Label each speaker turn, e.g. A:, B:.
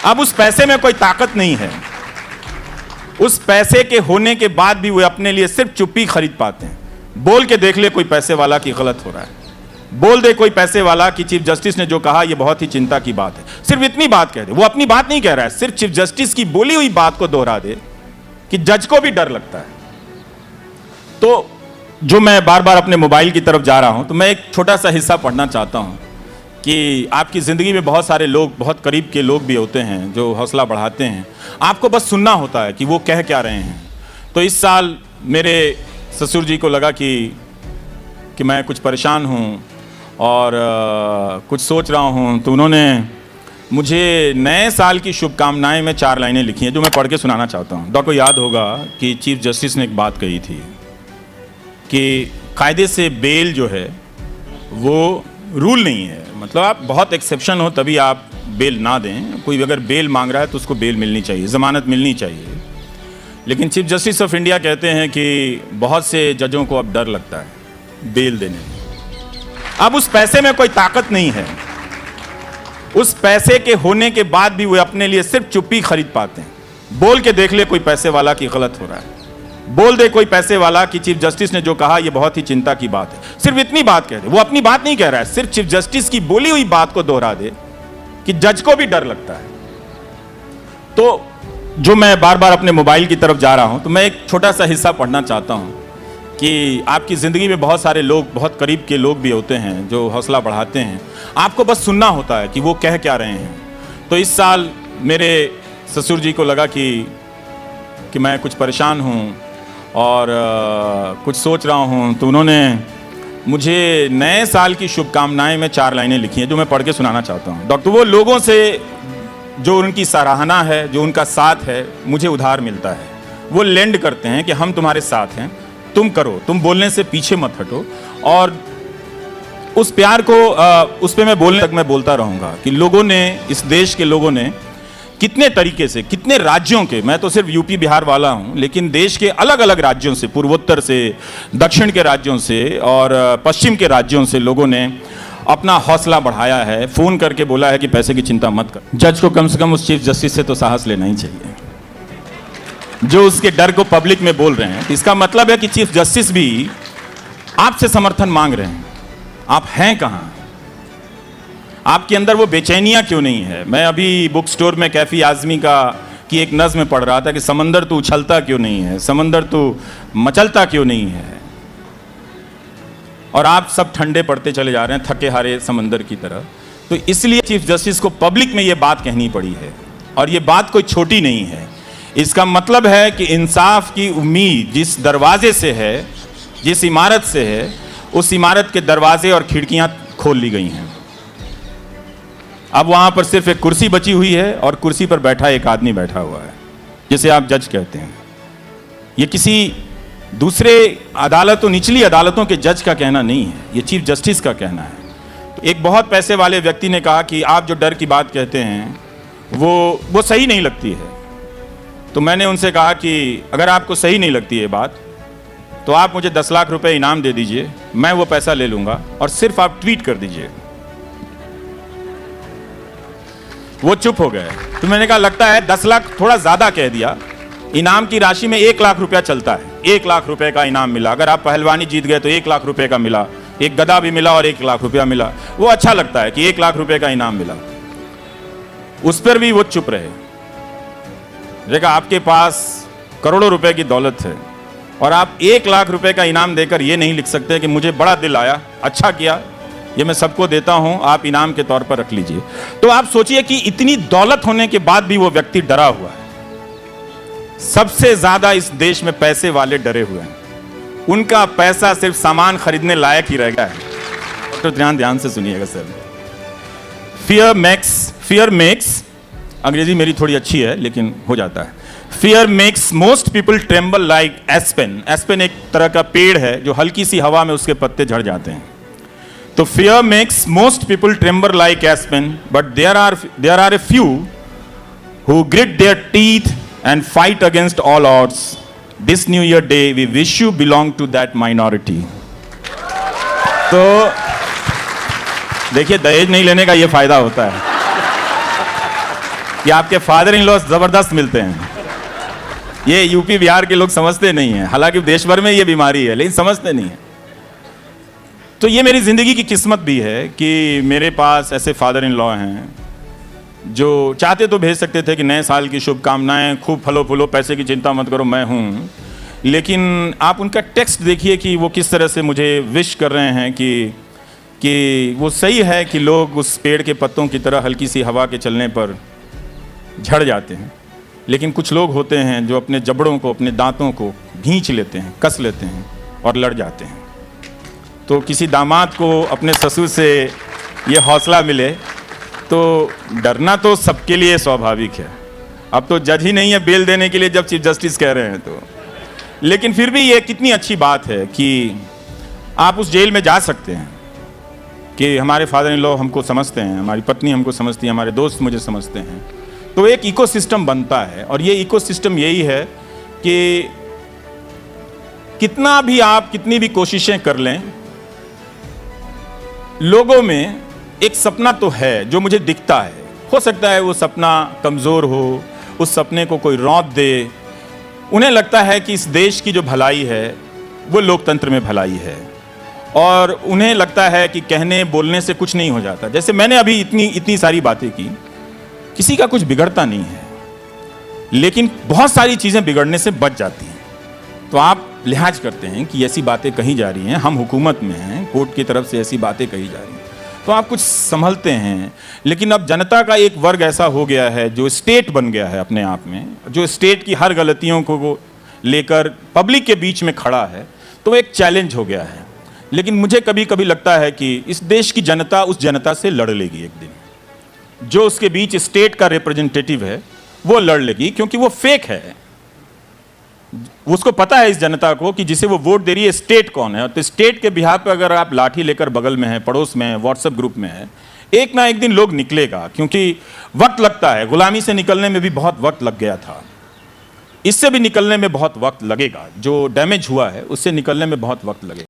A: अब उस पैसे में कोई ताकत नहीं है। उस पैसे के होने के बाद भी वे अपने लिए सिर्फ चुप्पी खरीद पाते हैं। बोल के देख ले कोई पैसे वाला कि गलत हो रहा है, बोल दे कोई पैसे वाला कि चीफ जस्टिस ने जो कहा यह बहुत ही चिंता की बात है, सिर्फ इतनी बात कह दे। वो अपनी बात नहीं कह रहा है, सिर्फ चीफ जस्टिस की बोली हुई बात को दोहरा दे कि जज को भी डर लगता है। तो जो मैं बार बार अपने मोबाइल की तरफ जा रहा हूं, तो मैं एक छोटा सा हिस्सा पढ़ना चाहता हूं कि आपकी ज़िंदगी में बहुत सारे लोग, बहुत करीब के लोग भी होते हैं जो हौसला बढ़ाते हैं। आपको बस सुनना होता है कि वो कह क्या रहे हैं। तो इस साल मेरे ससुर जी को लगा कि मैं कुछ परेशान हूं और कुछ सोच रहा हूं, तो उन्होंने मुझे नए साल की शुभकामनाएं में 4 लाइनें लिखी हैं जो मैं पढ़ के सुनाना चाहता हूं। डॉक्टर को याद होगा कि चीफ जस्टिस ने एक बात कही थी कि कायदे से बेल जो है वो रूल नहीं है, मतलब आप बहुत एक्सेप्शन हो तभी आप बेल ना दें। कोई अगर बेल मांग रहा है तो उसको बेल मिलनी चाहिए, ज़मानत मिलनी चाहिए। लेकिन चीफ जस्टिस ऑफ इंडिया कहते हैं कि बहुत से जजों को अब डर लगता है बेल देने में। अब उस पैसे में कोई ताकत नहीं है। उस पैसे के होने के बाद भी वे अपने लिए सिर्फ चुप्पी खरीद पाते हैं। बोल के देख ले कोई पैसे वाला कि गलत हो रहा है, बोल दे कोई पैसे वाला कि चीफ जस्टिस ने जो कहा यह बहुत ही चिंता की बात है, सिर्फ इतनी बात कह दे। वो अपनी बात नहीं कह रहा है, सिर्फ चीफ जस्टिस की बोली हुई बात को दोहरा दे कि जज को भी डर लगता है। तो जो मैं बार बार अपने मोबाइल की तरफ जा रहा हूं, तो मैं एक छोटा सा हिस्सा पढ़ना चाहता हूं कि आपकी ज़िंदगी में बहुत सारे लोग, बहुत करीब के लोग भी होते हैं जो हौसला बढ़ाते हैं। आपको बस सुनना होता है कि वो कह क्या रहे हैं। तो इस साल मेरे ससुर जी को लगा कि मैं कुछ परेशान हूं और कुछ सोच रहा हूं, तो उन्होंने मुझे नए साल की शुभकामनाएं में 4 लाइनें लिखी हैं जो मैं पढ़ के सुनाना चाहता हूं। डॉक्टर, वो लोगों से जो उनकी सराहना है, जो उनका साथ है, मुझे उधार मिलता है। वो लेंड करते हैं कि हम तुम्हारे साथ हैं, तुम करो, तुम बोलने से पीछे मत हटो। और उस प्यार को उस पे मैं बोलने तक मैं बोलता रहूँगा कि लोगों ने, इस देश के लोगों ने कितने तरीके से, कितने राज्यों के, मैं तो सिर्फ यूपी बिहार वाला हूं, लेकिन देश के अलग अलग राज्यों से, पूर्वोत्तर से, दक्षिण के राज्यों से और पश्चिम के राज्यों से लोगों ने अपना हौसला बढ़ाया है, फ़ोन करके बोला है कि पैसे की चिंता मत कर। जज को कम से कम उस चीफ जस्टिस से तो साहस लेना ही चाहिए जो उसके डर को पब्लिक में बोल रहे हैं। इसका मतलब है कि चीफ जस्टिस भी आपसे समर्थन मांग रहे हैं। आप हैं कहाँ? आपके अंदर वो बेचैनियाँ क्यों नहीं है? मैं अभी बुक स्टोर में कैफ़ी आज़मी की एक नज़्म पढ़ रहा था कि समंदर तू उछलता क्यों नहीं है, समंदर तू मचलता क्यों नहीं है। और आप सब ठंडे पड़ते चले जा रहे हैं, थके हारे समंदर की तरह। तो इसलिए चीफ जस्टिस को पब्लिक में ये बात कहनी पड़ी है, और ये बात कोई छोटी नहीं है। इसका मतलब है कि इंसाफ की उम्मीद जिस दरवाजे से है, जिस इमारत से है, उस इमारत के दरवाजे और खिड़कियां खोल ली गई हैं। अब वहां पर सिर्फ एक कुर्सी बची हुई है और कुर्सी पर बैठा एक आदमी बैठा हुआ है, जिसे आप जज कहते हैं। ये किसी दूसरे अदालतों, निचली अदालतों के जज का कहना नहीं है, ये चीफ जस्टिस का कहना है। एक बहुत पैसे वाले व्यक्ति ने कहा कि आप जो डर की बात कहते हैं वो सही नहीं लगती है। तो मैंने उनसे कहा कि अगर आपको सही नहीं लगती है बात, तो आप मुझे 10 लाख रुपए इनाम दे दीजिए, मैं वो पैसा ले लूंगा और सिर्फ आप ट्वीट कर दीजिए। वो चुप हो गए। तो मैंने कहा लगता है 10 लाख थोड़ा ज्यादा कह दिया, इनाम की राशि में 1 लाख रुपया चलता है। 1 लाख रुपए का इनाम मिला, अगर आप पहलवानी जीत गए तो 1 लाख रुपए का मिला, एक गदा भी मिला और 1 लाख रुपया मिला। वो अच्छा लगता है कि 1 लाख रुपए का इनाम मिला। उस पर भी वो चुप रहे। देखा, आपके पास करोड़ों रुपए की दौलत है और आप 1 लाख रुपए का इनाम देकर ये नहीं लिख सकते कि मुझे बड़ा दिल आया, अच्छा किया, ये मैं सबको देता हूं, आप इनाम के तौर पर रख लीजिए। तो आप सोचिए कि इतनी दौलत होने के बाद भी वो व्यक्ति डरा हुआ है। सबसे ज्यादा इस देश में पैसे वाले डरे हुए हैं। उनका पैसा सिर्फ सामान खरीदने लायक ही रह गया है। तो ध्यान से सुनिएगा सर। फियर मेक्स, अंग्रेजी मेरी थोड़ी अच्छी है लेकिन हो जाता है। Fear makes most people tremble like aspen. Aspen एक तरह का पेड़ है जो हल्की सी हवा में उसके पत्ते झड़ जाते हैं। तो fear makes most people tremble like aspen, but there are a few who grit their teeth and fight against all odds. This New Year day, we wish you belong to that minority. तो देखिए, दहेज नहीं लेने का ये फायदा होता है। कि आपके फादर इन लॉ जबरदस्त मिलते हैं। ये यूपी बिहार के लोग समझते नहीं हैं, हालांकि देश भर में ये बीमारी है, लेकिन समझते नहीं है। तो ये मेरी ज़िंदगी की किस्मत भी है कि मेरे पास ऐसे फादर इन लॉ हैं जो चाहते तो भेज सकते थे कि नए साल की शुभकामनाएं, खूब फलो फूलो, पैसे की चिंता मत करो, मैं हूँ। लेकिन आप उनका टेक्स्ट देखिए कि वो किस तरह से मुझे विश कर रहे हैं कि वो सही है कि लोग उस पेड़ के पत्तों की तरह हल्की सी हवा के चलने पर झड़ जाते हैं, लेकिन कुछ लोग होते हैं जो अपने जबड़ों को, अपने दांतों को खींच लेते हैं, कस लेते हैं और लड़ जाते हैं। तो किसी दामाद को अपने ससुर से ये हौसला मिले तो डरना तो सबके लिए स्वाभाविक है। अब तो जज ही नहीं है बेल देने के लिए जब चीफ जस्टिस कह रहे हैं तो, लेकिन फिर भी ये कितनी अच्छी बात है कि आप उस जेल में जा सकते हैं कि हमारे फादर इन लॉ हमको समझते हैं, हमारी पत्नी हमको समझती है, हमारे दोस्त मुझे समझते हैं। तो एक इकोसिस्टम बनता है, और ये इकोसिस्टम यही है कि कितना भी आप कितनी भी कोशिशें कर लें, लोगों में एक सपना तो है जो मुझे दिखता है। हो सकता है वो सपना कमज़ोर हो, उस सपने को कोई रौंद दे। उन्हें लगता है कि इस देश की जो भलाई है वो लोकतंत्र में भलाई है, और उन्हें लगता है कि कहने बोलने से कुछ नहीं हो जाता। जैसे मैंने अभी इतनी सारी बातें की, किसी का कुछ बिगड़ता नहीं है, लेकिन बहुत सारी चीज़ें बिगड़ने से बच जाती हैं। तो आप लिहाज करते हैं कि ऐसी बातें कही जा रही हैं, हम हुकूमत में हैं, कोर्ट की तरफ से ऐसी बातें कही जा रही हैं, तो आप कुछ संभलते हैं। लेकिन अब जनता का एक वर्ग ऐसा हो गया है जो स्टेट बन गया है अपने आप में, जो स्टेट की हर गलतियों को लेकर पब्लिक के बीच में खड़ा है, तो एक चैलेंज हो गया है। लेकिन मुझे कभी कभी लगता है कि इस देश की जनता उस जनता से लड़ लेगी एक दिन, जो उसके बीच स्टेट का रिप्रेजेंटेटिव है वो लड़ लेगी, क्योंकि वो फेक है। उसको पता है इस जनता को कि जिसे वो वोट दे रही है स्टेट कौन है। तो स्टेट के बिहार पर अगर आप लाठी लेकर बगल में है, पड़ोस में है, व्हाट्सएप ग्रुप में है, एक ना एक दिन लोग निकलेगा, क्योंकि वक्त लगता है। गुलामी से निकलने में भी बहुत वक्त लग गया था, इससे भी निकलने में बहुत वक्त लगेगा। जो डैमेज हुआ है उससे निकलने में बहुत वक्त लगेगा।